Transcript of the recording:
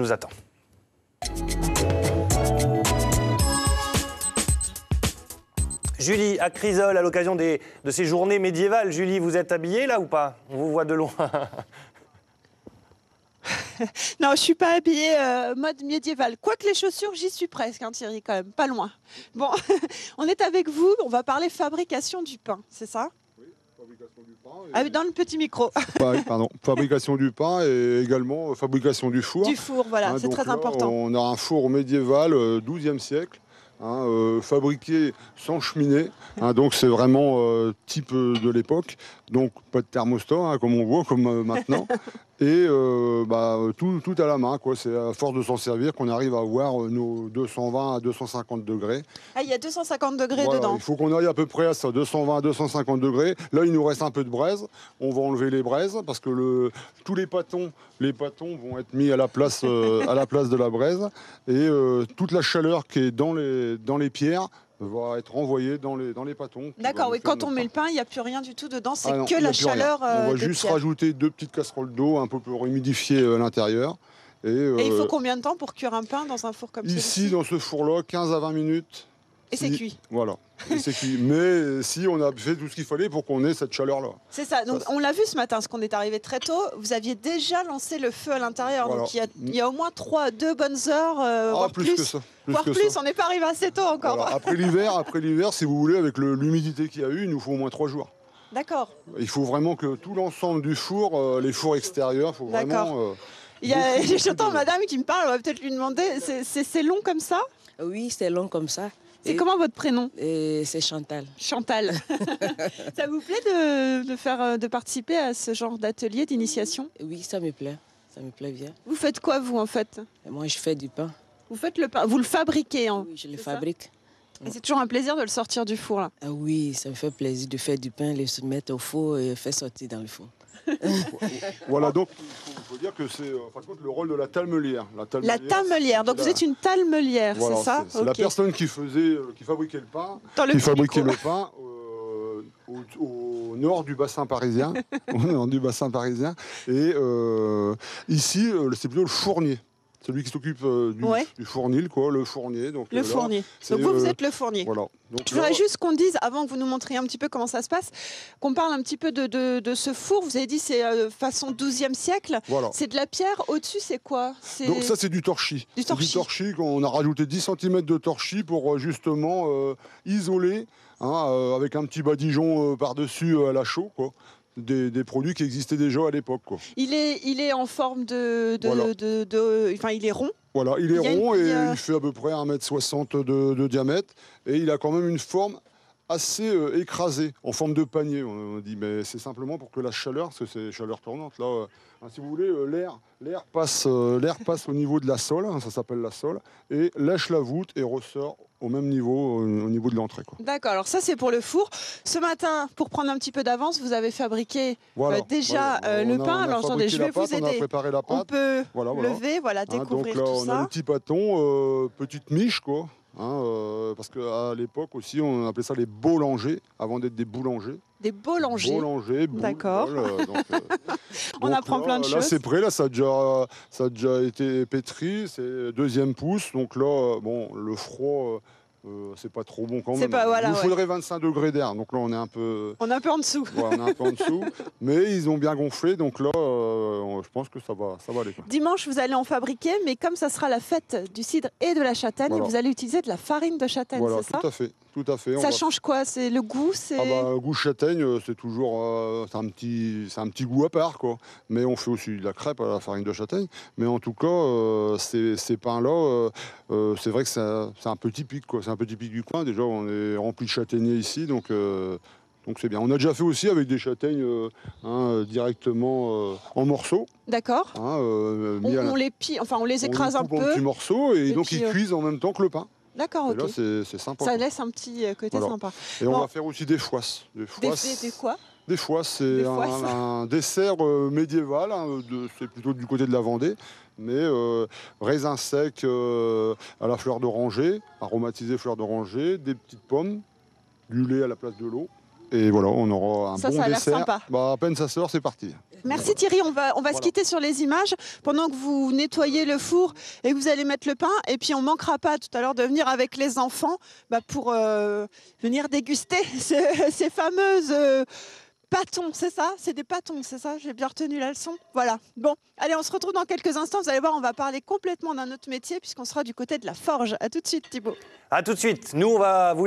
nous attend. Julie, à Crisol, à l'occasion de ces journées médiévales, Julie, vous êtes habillée là ou pas? On vous voit de loin. Non, je ne suis pas habillée mode médiéval. Quoique les chaussures, j'y suis presque, hein, Thierry, quand même, pas loin. Bon, on est avec vous, on va parler fabrication du pain, c'est ça? Oui, fabrication du pain. Ah oui, dans le petit micro. Pardon, fabrication du pain et également fabrication du four. Du four, voilà, c'est très important. On a un four médiéval, 12e siècle. Fabriqué sans cheminée, donc c'est vraiment type de l'époque, donc pas de thermostat comme on voit, comme maintenant, et tout à la main, quoi. C'est à force de s'en servir qu'on arrive à avoir nos 220 à 250 degrés. Ah, il y a 250 degrés Voilà, dedans. il faut qu'on aille à peu près à ça, 220 à 250 degrés. Là, il nous reste un peu de braise. On va enlever les braises parce que tous les pâtons vont être mis à la place, de la braise. Et toute la chaleur qui est dans les pierres va être renvoyée dans les pâtons. D'accord, oui, quand on met le pain, il n'y a plus rien du tout dedans, c'est non, que la chaleur. On va des juste pierres. rajouter 2 petites casseroles d'eau, un peu pour humidifier l'intérieur. Et il faut combien de temps pour cuire un pain dans un four comme celui-ci? Ici, dans ce four-là, 15 à 20 minutes. Et c'est cuit. Voilà, et c'est cuit. Mais si on a fait tout ce qu'il fallait pour qu'on ait cette chaleur-là. C'est ça. Donc on l'a vu ce matin, parce qu'on est arrivé très tôt. Vous aviez déjà lancé le feu à l'intérieur. Voilà. Donc il y a au moins 2 bonnes heures, voire plus que ça. Voire plus, on n'est pas arrivé assez tôt encore. Voilà. Après l'hiver, si vous voulez, avec l'humidité qu'il y a eu, il nous faut au moins 3 jours. D'accord. Il faut vraiment que tout l'ensemble du four, les fours extérieurs, il faut vraiment... J'entends madame qui me parle, on va peut-être lui demander, c'est long comme ça? Oui, c'est long comme ça. C'est comment votre prénom? C'est Chantal. Chantal. Ça vous plaît de participer à ce genre d'atelier d'initiation? Oui, ça me plaît bien. Vous faites quoi vous en fait? Moi, je fais du pain. Vous faites le pain, vous le fabriquez hein? Oui, je le fabrique. Et c'est toujours un plaisir de le sortir du four là. Ah oui, ça me fait plaisir de faire du pain, le mettre au four et faire sortir dans le four. Voilà, donc il faut dire que c'est le rôle de la talmelière. La talmelière, donc vous êtes une talmelière, voilà, c'est ça? C'est la personne qui fabriquait le pain, au nord du bassin parisien. Et ici, c'est plutôt le fournier. Celui qui s'occupe du fournil, quoi, le fournier. Donc, fournier. Donc vous êtes le fournier. Voilà. Donc, je voudrais juste qu'on dise, avant que vous nous montriez un petit peu comment ça se passe, qu'on parle un petit peu de ce four. Vous avez dit c'est façon 12e siècle. Voilà. C'est de la pierre. Au-dessus, c'est quoi? Donc ça, c'est du torchis. Du torchis, on a rajouté 10 cm de torchis pour justement isoler, avec un petit badigeon par-dessus à la chaux, quoi. Des produits qui existaient déjà à l'époque. Il est en forme enfin, il est rond. Voilà, il est rond et il fait à peu près 1,60 m de diamètre. Et il a quand même une forme assez écrasée, en forme de panier. On dit, mais c'est simplement pour que la chaleur, parce que c'est chaleur tournante, là, si vous voulez, l'air passe au niveau de la sole, ça s'appelle la sole, et lèche la voûte et ressort au même niveau, au niveau de l'entrée. D'accord, alors ça c'est pour le four. Ce matin, pour prendre un petit peu d'avance, vous avez fabriqué le pain. Alors attendez, je vais vous aider. On a préparé la pâte. On peut lever, découvrir donc là, tout ça. On a le petit pâton, petite miche, quoi. Parce qu'à l'époque aussi, on appelait ça les bolangers, avant d'être des boulangers. Des bolangers. Bolangers, d'accord. On donc apprend plein de choses. Là, c'est prêt, là, ça a déjà été pétri, c'est 2e pouce. Donc là, le froid, c'est pas trop bon quand même. Il nous faudrait 25 degrés d'air. Donc là, on est un peu en dessous. Ouais, on est un peu en dessous. Mais ils ont bien gonflé. Donc là, je pense que ça va aller. Dimanche, vous allez en fabriquer. Mais comme ça sera la fête du cidre et de la châtaigne, vous allez utiliser de la farine de châtaigne, c'est ça? Tout à fait. Ça change quoi? C'est le goût? Le goût châtaigne, c'est toujours c'est un petit goût à part, quoi. Mais on fait aussi de la crêpe à la farine de châtaigne. Mais en tout cas, ces pains-là, c'est vrai que c'est un peu typique, quoi. C'est un peu typique du coin. Déjà, on est rempli de châtaigniers ici, donc c'est bien. On a déjà fait aussi avec des châtaignes directement en morceaux. D'accord. On les écrase un peu. On les coupe en petits morceaux et donc ils cuisent en même temps que le pain. D'accord, ok. Là, c'est sympa. Ça laisse un petit côté sympa. Et on va faire aussi des fouasses. Des quoi? Des fouasses, c'est un dessert médiéval. C'est plutôt du côté de la Vendée. Mais raisin sec à la fleur d'oranger, aromatisé fleur d'oranger, des petites pommes, du lait à la place de l'eau. Et voilà, on aura un Ça bon a l'air dessert. sympa. Bah, à peine ça sort, c'est parti. Merci Thierry, on va se quitter sur les images pendant que vous nettoyez le four et que vous allez mettre le pain. Et puis on ne manquera pas tout à l'heure de venir avec les enfants pour venir déguster ces fameuses pâtons, c'est ça? C'est des pâtons, c'est ça? J'ai bien retenu la leçon. Voilà. Bon, allez, on se retrouve dans quelques instants. Vous allez voir, on va parler complètement d'un autre métier puisqu'on sera du côté de la forge. À tout de suite Thibaut. À tout de suite. Nous, on va vous